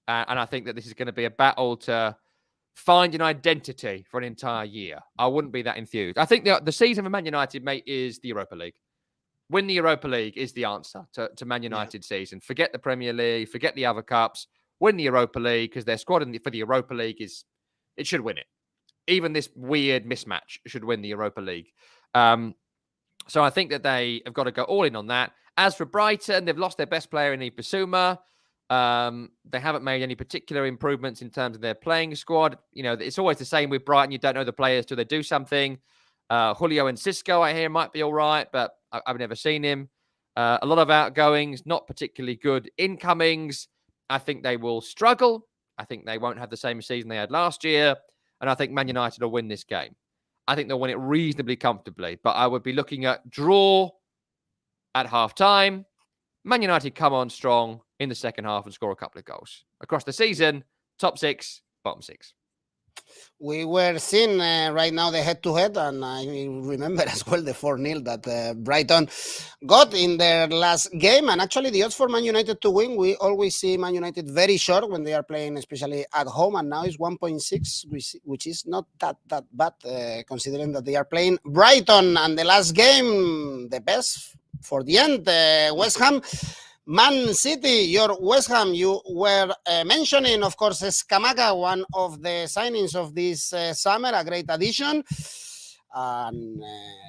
And I think that this is going to be a battle to find an identity for an entire year. I wouldn't be that enthused. I think the season for Man United, mate, is the Europa League. Win the Europa League is the answer to Man United season. Forget the Premier League, forget the other cups. Win the Europa League because their squad for the Europa League it should win it. Even this weird mismatch should win the Europa League. So I think that they have got to go all in on that. As for Brighton, they've lost their best player in Bissouma. They haven't made any particular improvements in terms of their playing squad. You know, it's always the same with Brighton. You don't know the players till they do something. Julio and Cisco, I hear, might be all right, but I've never seen him. A lot of outgoings, not particularly good incomings. I think they will struggle. I think they won't have the same season they had last year. And I think Man United will win this game. I think they'll win it reasonably comfortably. But I would be looking at draw at half-time. Man United come on strong in the second half and score a couple of goals. Across the season, top 6, bottom 6. We were seeing right now the head-to-head, and I remember as well the 4-0 that Brighton got in their last game. And actually, the odds for Man United to win, we always see Man United very short when they are playing, especially at home. And now it's 1.6, which is not that bad, considering that they are playing Brighton. And the last game, the best for the end, West Ham. Man City, your West Ham, you were mentioning, of course, Skamaka, one of the signings of this summer, a great addition. an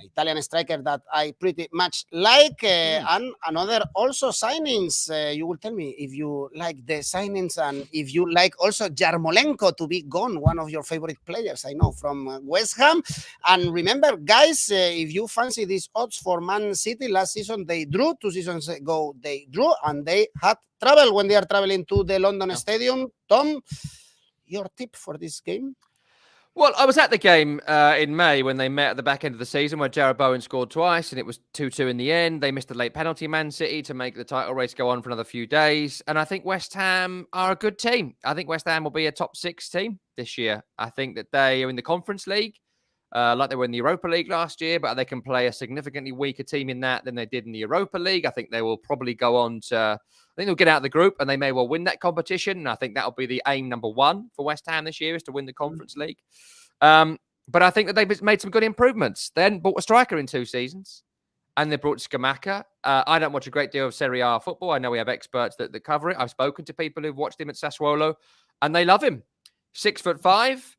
Italian striker that I pretty much like. And another also signings. You will tell me if you like the signings and if you like also Yarmolenko to be gone, one of your favorite players, I know, from West Ham. And remember, guys, if you fancy these odds for Man City, last season they drew, 2 seasons ago they drew, and they had trouble when they are traveling to the London Stadium. Tom, your tip for this game? Well, I was at the game in May when they met at the back end of the season where Jarrod Bowen scored twice and it was 2-2 in the end. They missed a late penalty, Man City, to make the title race go on for another few days. And I think West Ham are a good team. I think West Ham will be a top 6 team this year. I think that they are in the Conference League, like they were in the Europa League last year, but they can play a significantly weaker team in that than they did in the Europa League. I think they will probably go on to... I think they'll get out of the group and they may well win that competition. And I think that'll be the aim number 1 for West Ham this year, is to win the Conference League. But I think that they've made some good improvements. They hadn't bought a striker in 2 seasons and they brought Scamacca. I don't watch a great deal of Serie A football. I know we have experts that cover it. I've spoken to people who've watched him at Sassuolo and they love him. 6'5",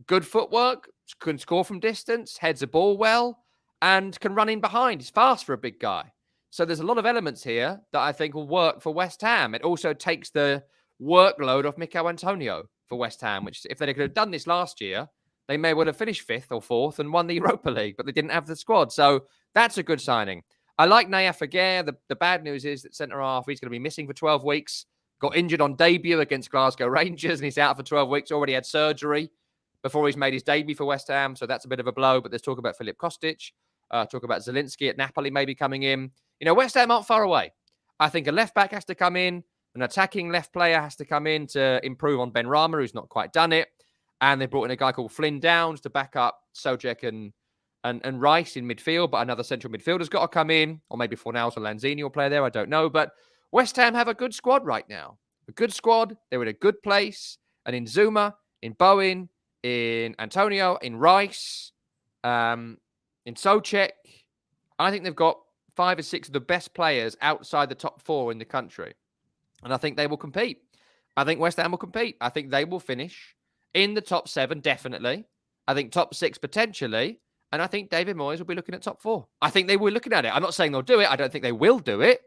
good footwork, can score from distance, heads the ball well, and can run in behind. He's fast for a big guy. So there's a lot of elements here that I think will work for West Ham. It also takes the workload off Mikel Antonio for West Ham, which if they could have done this last year, they may well have finished 5th or 4th and won the Europa League, but they didn't have the squad. So that's a good signing. I like Naya Faguer. The bad news is that centre-half, he's going to be missing for 12 weeks. Got injured on debut against Glasgow Rangers, and he's out for 12 weeks. Already had surgery before he's made his debut for West Ham, so that's a bit of a blow. But there's talk about Filip Kostic, talk about Zielinski at Napoli maybe coming in. You know, West Ham aren't far away. I think a left-back has to come in. An attacking left player has to come in to improve on Ben Rama, who's not quite done it. And they brought in a guy called Flynn Downs to back up Sojek and Rice in midfield. But another central midfielder's got to come in. Or maybe Fornals or Lanzini will play there. I don't know. But West Ham have a good squad right now. A good squad. They're in a good place. And in Zuma, in Bowen, in Antonio, in Rice, in Sojek, I think they've got 5 or 6 of the best players outside the top 4 in the country. And I think they will compete. I think West Ham will compete. I think they will finish in the top 7, definitely. I think top 6, potentially. And I think David Moyes will be looking at top 4. I think they were looking at it. I'm not saying they'll do it. I don't think they will do it.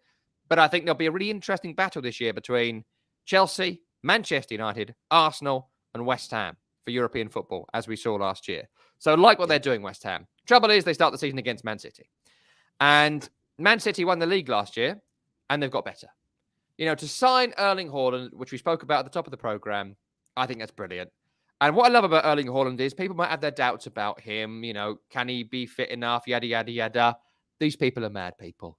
But I think there'll be a really interesting battle this year between Chelsea, Manchester United, Arsenal, and West Ham for European football, as we saw last year. So I like what they're doing, West Ham. Trouble is, they start the season against Man City. And Man City won the league last year, and they've got better. You know, to sign Erling Haaland, which we spoke about at the top of the programme, I think that's brilliant. And what I love about Erling Haaland is people might have their doubts about him. You know, can he be fit enough? Yada, yada, yada. These people are mad people.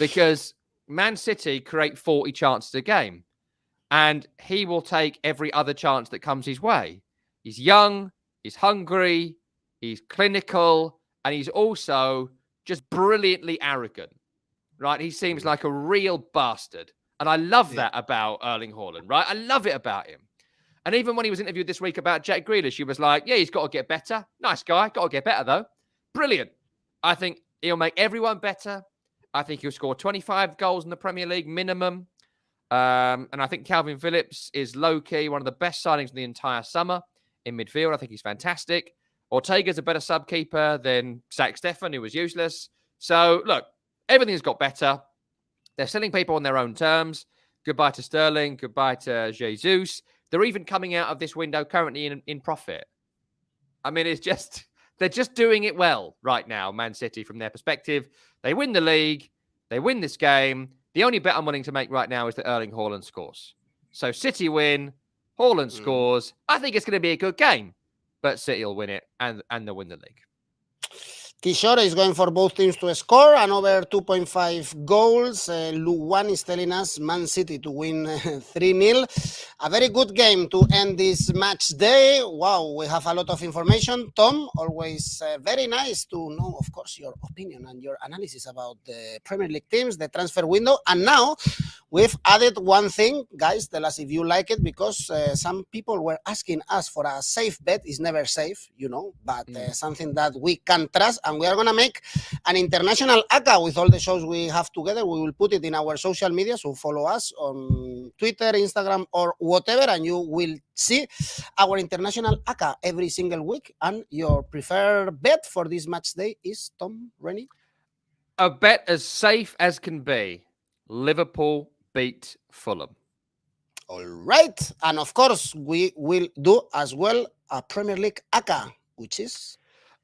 Because Man City create 40 chances a game. And he will take every other chance that comes his way. He's young, he's hungry, he's clinical, and he's also just brilliantly arrogant. Right? He seems like a real bastard. And I love that about Erling Haaland, right? I love it about him. And even when he was interviewed this week about Jack Grealish, he was like, yeah, he's got to get better. Nice guy. Got to get better, though. Brilliant. I think he'll make everyone better. I think he'll score 25 goals in the Premier League minimum. And I think Calvin Phillips is low-key one of the best signings of the entire summer in midfield. I think he's fantastic. Ortega's a better sub-keeper than Zach Steffen, who was useless. So, look, everything's got better. They're selling people on their own terms. Goodbye to Sterling. Goodbye to Jesus. They're even coming out of this window currently in profit. I mean, they're just doing it well right now, Man City, from their perspective. They win the league. They win this game. The only bet I'm willing to make right now is that Erling Haaland scores. So City win. Haaland scores. I think it's going to be a good game. But City will win it and they'll win the league. Kishore is going for both teams to score and over 2.5 goals. Luwan is telling us Man City to win 3-0. A very good game to end this match day. Wow, we have a lot of information. Tom, always very nice to know, of course, your opinion and your analysis about the Premier League teams, the transfer window. And now We've added one thing, guys. Tell us if you like it, because some people were asking us for a safe bet. It's never safe, but something that we can trust. And we are going to make an international ACCA with all the shows we have together. We will put it in our social media, so follow us on Twitter, Instagram, or whatever, and you will see our international ACCA every single week. And your preferred bet for this match day is, Tom Rennie? A bet as safe as can be. Liverpool beat Fulham. All right. And of course, we will do as well a Premier League ACCA, which is?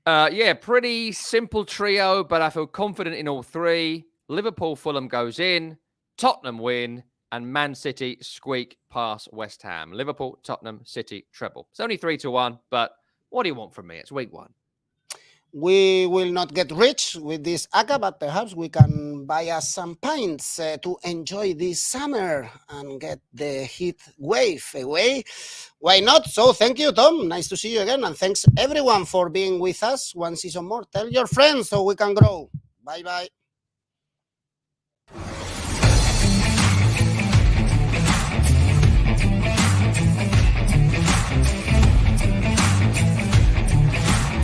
Pretty simple trio, but I feel confident in all three. Liverpool, Fulham goes in, Tottenham win, and Man City squeak past West Ham. Liverpool, Tottenham, City, treble. It's only 3-1, but what do you want from me? It's week 1. We will not get rich with this ACCA, but perhaps we can buy us some pints to enjoy this summer and get the heat wave away. Why not? So thank you, Tom. Nice to see you again. And thanks everyone for being with us one season more. Tell your friends so we can grow. Bye-bye.